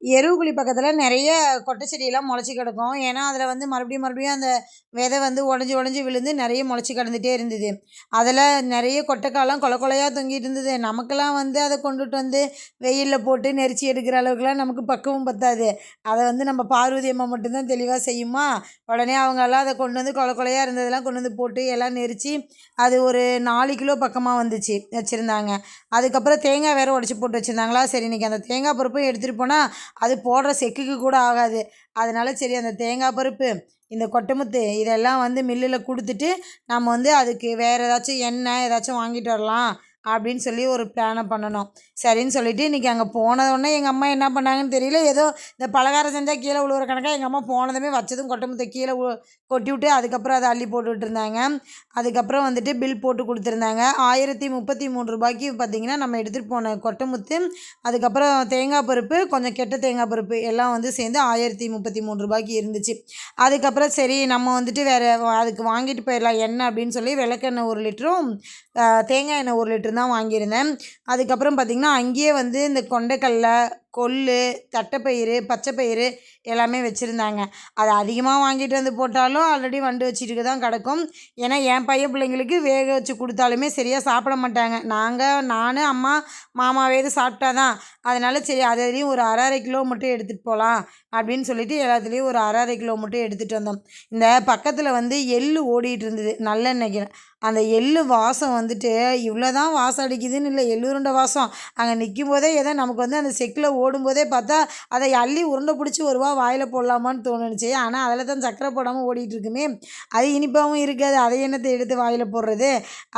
எருவுக்குழி பக்கத்தில் நிறைய கொட்டை செடியெல்லாம் முளைச்சி கிடக்கும். ஏன்னா அதில் வந்து மறுபடியும் அந்த விதை வந்து உடஞ்சி விழுந்து நிறைய முளைச்சி கிடந்துட்டே இருந்தது. அதில் நிறைய கொட்டைக்காலாம் கொலை கொலையாக தொங்கிட்டு இருந்தது. நமக்கெல்லாம் வந்து அதை கொண்டுட்டு வந்து வெயிலில் போட்டு நெரிச்சி எடுக்கிற அளவுக்குலாம் நமக்கு பக்குவம் பத்தாது. அதை வந்து நம்ம பார்வதி அம்மா மட்டும்தான் தெளிவாக செய்யுமா. உடனே அவங்கெல்லாம் அதை கொண்டு வந்து கொலை கொலையாக இருந்ததெல்லாம் கொண்டு வந்து போட்டு எல்லாம் நெரிச்சி அது ஒரு 4 கிலோ பக்கமாக வந்துச்சு வச்சுருந்தாங்க. அதுக்கப்புறம் தேங்காய் வேறு உடச்சி போட்டு வச்சுருந்தாங்களா. சரி இன்றைக்கி அந்த தேங்காய் பருப்பும் எடுத்துகிட்டு போனால் அது போடுற செக்குக்கு கூட ஆகாது. அதனால சரி அந்த தேங்காய் பருப்பு, இந்த கொட்டைமுத்து இதெல்லாம் வந்து மில்லில் கொடுத்துட்டு நம்ம வந்து அதுக்கு வேறு ஏதாச்சும் எண்ணெய் ஏதாச்சும் வாங்கிட்டு வரலாம் அப்படின்னு சொல்லி ஒரு பிளானை பண்ணணும். சரின்னு சொல்லிவிட்டு இன்றைக்கி அங்கே போனதுடனே எங்கள் அம்மா என்ன பண்ணாங்கன்னு தெரியல. ஏதோ இந்த பலகாரம் செஞ்சால் கீழே விழுவுற கணக்காக எங்கள் அம்மா போனதுமே வச்சதும் கொட்டைமுத்தை கீழே கொட்டி விட்டு அதுக்கப்புறம் அதை அள்ளி போட்டுக்கிட்டு இருந்தாங்க. அதுக்கப்புறம் வந்துட்டு பில் போட்டு கொடுத்துருந்தாங்க. 1033 ரூபாய்க்கு பார்த்திங்கன்னா நம்ம எடுத்துகிட்டு போன கொட்டைமுத்து, அதுக்கப்புறம் தேங்காய் பருப்பு, கொஞ்சம் கெட்ட தேங்காய் பருப்பு எல்லாம் வந்து சேர்ந்து 1033 ரூபாய்க்கு இருந்துச்சு. அதுக்கப்புறம் சரி நம்ம வந்துட்டு வேறு அதுக்கு வாங்கிட்டு போயிடலாம் எண்ணெய் அப்படின்னு சொல்லி விளக்கெண்ணெய் 1 லிட்டரும் தேங்காய் எண்ணெய் 1 லிட்டர் தான் வாங்கியிருந்தேன். அதுக்கப்புறம் பார்த்திங்கன்னா அங்கேயே வந்து இந்த கொண்டைக்கடலை, கொள்ளு, தட்டைப்பயிறு, பச்சைப்பயிறு எல்லாமே வச்சுருந்தாங்க. அதை அதிகமாக வாங்கிட்டு வந்து போட்டாலும் ஆல்ரெடி வண்டு வச்சுட்டு தான் கிடக்கும். ஏன்னா என் பையன் பிள்ளைங்களுக்கு வேக வச்சு கொடுத்தாலுமே சரியாக சாப்பிட மாட்டாங்க. நான் அம்மா மாமாவே இது சாப்பிட்டா தான். அதனால சரி அதுலேயும் ஒரு அரை கிலோ மட்டும் எடுத்துகிட்டு போகலாம் அப்படின்னு சொல்லிட்டு எல்லாத்துலேயும் ஒரு அரை கிலோ மட்டும் எடுத்துகிட்டு வந்தோம். இந்த பக்கத்தில் வந்து எள்ளு ஓடிட்டு இருந்தது நல்லெண்ணெய்க்கு. அந்த எள்ளு வாசம் வந்துட்டு இவ்வளோ தான் வாசம் அடிக்குதுன்னு இல்லை, எள்ளுருண்டை வாசம். அங்கே நிற்கும் போதே ஏதோ நமக்கு வந்து அந்த செக்கில் ஓடும்போதே பார்த்தா அதை அள்ளி உருண்டை பிடிச்சி ஒருவா வாயில் போடலாமான்னு தோணுச்சு. ஆனால் அதில் தான் சக்கரை போடாமல் ஓடிட்டு இருக்குமே, அது இனிப்பாகவும் இருக்காது. அதை என்னத்தை எடுத்து வாயில் போடுறது.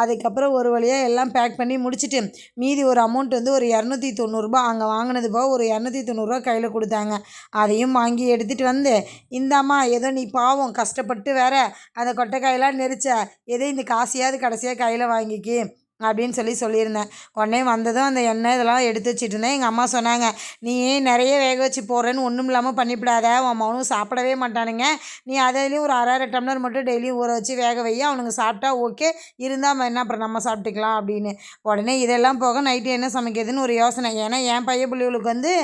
அதுக்கப்புறம் ஒரு வழியாக எல்லாம் பேக் பண்ணி முடிச்சுட்டு மீதி ஒரு அமௌண்ட் வந்து ஒரு 290 ரூபா அங்கே வாங்கினது போக ஒரு 290 ரூபா கையில் கொடுத்தாங்க. அதையும் வாங்கி எடுத்துகிட்டு வந்து இந்தாம்மா ஏதோ நீ பாவம் கஷ்டப்பட்டு வேற அந்த கொட்டைக்காயெல்லாம் நெரிச்ச ஏதோ இந்த காசையாவது கடைசியாக கையில் வாங்கிக்கி அப்படின்னு சொல்லியிருந்தேன். உடனே வந்ததும் அந்த எண்ணெய் இதெல்லாம் எடுத்து வச்சுட்டு இருந்தேன். எங்கள் அம்மா சொன்னாங்க, நீ நிறைய வேக வச்சு போடுறேன்னு ஒன்றும் இல்லாமல் பண்ணிவிடாத, உன் மகனும் சாப்பிடவே மாட்டானுங்க. நீ அதுலேயும் ஒரு அரை டம்ளர் மட்டும் டெய்லியும் ஊற வச்சு வேக வை, அவனுங்க சாப்பிட்டா ஓகே, இருந்தால் என்ன அப்புறம் நம்ம சாப்பிட்டுக்கலாம் அப்படின்னு. உடனே இதெல்லாம் போக நைட்டு என்ன சமைக்கிறதுன்னு ஒரு யோசனை. ஏன்னா என் பையன் பிள்ளைகளுக்கு வந்து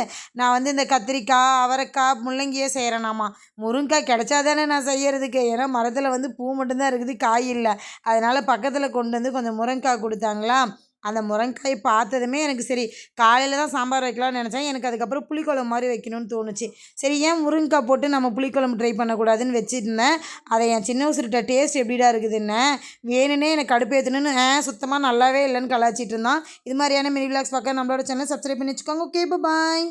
நான் வந்து இந்த கத்திரிக்காய், அவரைக்காய், முள்ளங்கியே செய்கிறேனாமா. முருங்கைக்காய் கிடைச்சாதானே நான் செய்கிறதுக்கு. ஏன்னா மரத்தில் வந்து பூ மட்டும்தான் இருக்குது, காய் இல்லை. அதனால் பக்கத்தில் கொண்டு வந்து கொஞ்சம் முருங்கைக்காய் கொடுத்தாங்களா. அந்த முருங்கைக்காய் பார்த்ததுமே எனக்கு சரி காலையில் தான் சாம்பார் வைக்கலாம்னு நினச்சேன். எனக்கு அதுக்கப்புறம் புளிக்குழம்பு மாதிரி வைக்கணும்னு தோணுச்சு. சரி ஏன் முருங்கைக்காய் போட்டு நம்ம புளிக்குழம்பு ட்ரை பண்ணக்கூடாதுன்னு வச்சுருந்தேன். அதை என் சின்ன உசுருட்ட டேஸ்ட் எப்படிடா இருக்குதுன்னு வேணுன்னே எனக்கு கடுப்பேற்றணுன்னு சுத்தமாக நல்லாவே இல்லைன்னு கலாச்சிட்டு இருந்தான். இது மாதிரியான மினி விலாக்ஸ் பார்க்க நம்மளோட சேனல் சப்ஸ்கிரைப் பண்ணி வச்சுக்கோங்க. Okay bye.